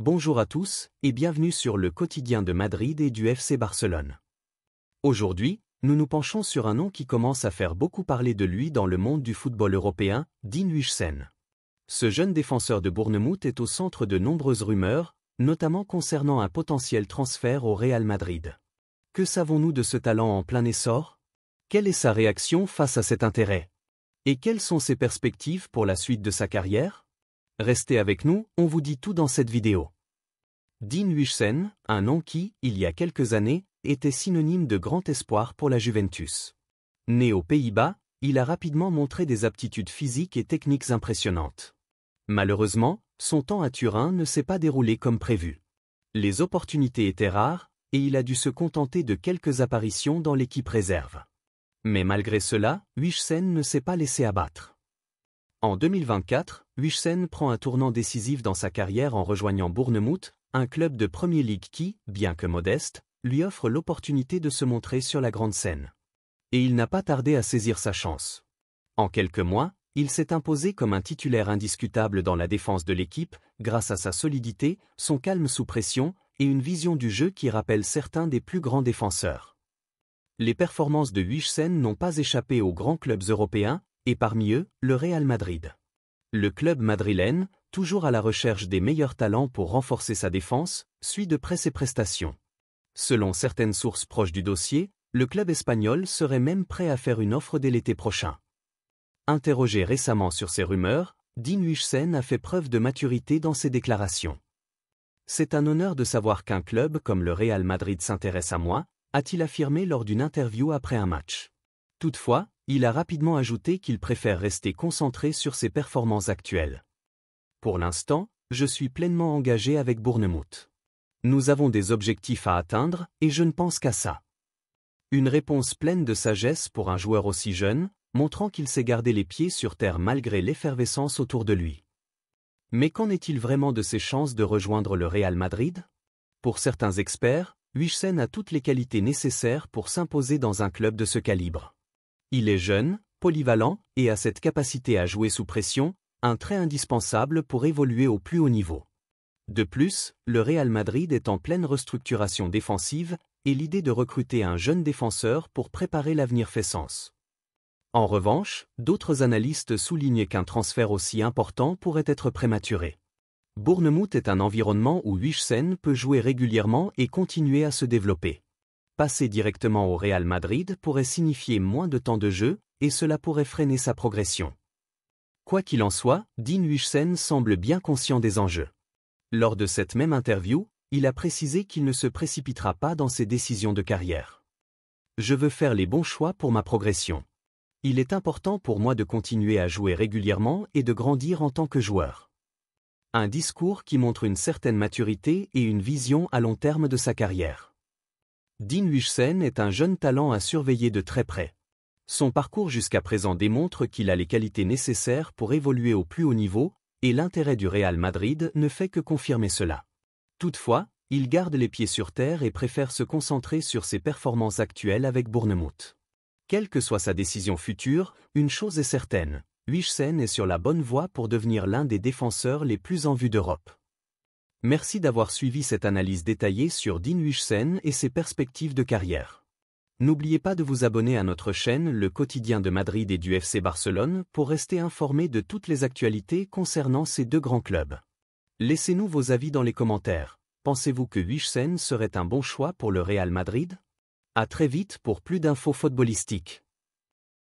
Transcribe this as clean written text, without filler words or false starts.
Bonjour à tous et bienvenue sur le quotidien de Madrid et du FC Barcelone. Aujourd'hui, nous nous penchons sur un nom qui commence à faire beaucoup parler de lui dans le monde du football européen, Dean Huijsen. Ce jeune défenseur de Bournemouth est au centre de nombreuses rumeurs, notamment concernant un potentiel transfert au Real Madrid. Que savons-nous de ce talent en plein essor? Quelle est sa réaction face à cet intérêt? Et quelles sont ses perspectives pour la suite de sa carrière? Restez avec nous, on vous dit tout dans cette vidéo. Dean Huijsen, un nom qui, il y a quelques années, était synonyme de grand espoir pour la Juventus. Né aux Pays-Bas, il a rapidement montré des aptitudes physiques et techniques impressionnantes. Malheureusement, son temps à Turin ne s'est pas déroulé comme prévu. Les opportunités étaient rares, et il a dû se contenter de quelques apparitions dans l'équipe réserve. Mais malgré cela, Huijsen ne s'est pas laissé abattre. En 2024, Huijsen prend un tournant décisif dans sa carrière en rejoignant Bournemouth, un club de Premier League qui, bien que modeste, lui offre l'opportunité de se montrer sur la grande scène. Et il n'a pas tardé à saisir sa chance. En quelques mois, il s'est imposé comme un titulaire indiscutable dans la défense de l'équipe, grâce à sa solidité, son calme sous pression, et une vision du jeu qui rappelle certains des plus grands défenseurs. Les performances de Huijsen n'ont pas échappé aux grands clubs européens, et parmi eux, le Real Madrid. Le club madrilène, toujours à la recherche des meilleurs talents pour renforcer sa défense, suit de près ses prestations. Selon certaines sources proches du dossier, le club espagnol serait même prêt à faire une offre dès l'été prochain. Interrogé récemment sur ces rumeurs, Dean Huijsen a fait preuve de maturité dans ses déclarations. C'est un honneur de savoir qu'un club comme le Real Madrid s'intéresse à moi, a-t-il affirmé lors d'une interview après un match. Toutefois, il a rapidement ajouté qu'il préfère rester concentré sur ses performances actuelles. Pour l'instant, je suis pleinement engagé avec Bournemouth. Nous avons des objectifs à atteindre et je ne pense qu'à ça. Une réponse pleine de sagesse pour un joueur aussi jeune, montrant qu'il sait garder les pieds sur terre malgré l'effervescence autour de lui. Mais qu'en est-il vraiment de ses chances de rejoindre le Real Madrid? Pour certains experts, Huijsen a toutes les qualités nécessaires pour s'imposer dans un club de ce calibre. Il est jeune, polyvalent et a cette capacité à jouer sous pression, un trait indispensable pour évoluer au plus haut niveau. De plus, le Real Madrid est en pleine restructuration défensive et l'idée de recruter un jeune défenseur pour préparer l'avenir fait sens. En revanche, d'autres analystes soulignent qu'un transfert aussi important pourrait être prématuré. Bournemouth est un environnement où Huijsen peut jouer régulièrement et continuer à se développer. Passer directement au Real Madrid pourrait signifier moins de temps de jeu, et cela pourrait freiner sa progression. Quoi qu'il en soit, Dean Huijsen semble bien conscient des enjeux. Lors de cette même interview, il a précisé qu'il ne se précipitera pas dans ses décisions de carrière. « Je veux faire les bons choix pour ma progression. Il est important pour moi de continuer à jouer régulièrement et de grandir en tant que joueur. » Un discours qui montre une certaine maturité et une vision à long terme de sa carrière. Dean Huijsen est un jeune talent à surveiller de très près. Son parcours jusqu'à présent démontre qu'il a les qualités nécessaires pour évoluer au plus haut niveau, et l'intérêt du Real Madrid ne fait que confirmer cela. Toutefois, il garde les pieds sur terre et préfère se concentrer sur ses performances actuelles avec Bournemouth. Quelle que soit sa décision future, une chose est certaine, Huijsen est sur la bonne voie pour devenir l'un des défenseurs les plus en vue d'Europe. Merci d'avoir suivi cette analyse détaillée sur Dean Huijsen et ses perspectives de carrière. N'oubliez pas de vous abonner à notre chaîne Le Quotidien de Madrid et du FC Barcelone pour rester informé de toutes les actualités concernant ces deux grands clubs. Laissez-nous vos avis dans les commentaires. Pensez-vous que Huijsen serait un bon choix pour le Real Madrid? À très vite pour plus d'infos footballistiques.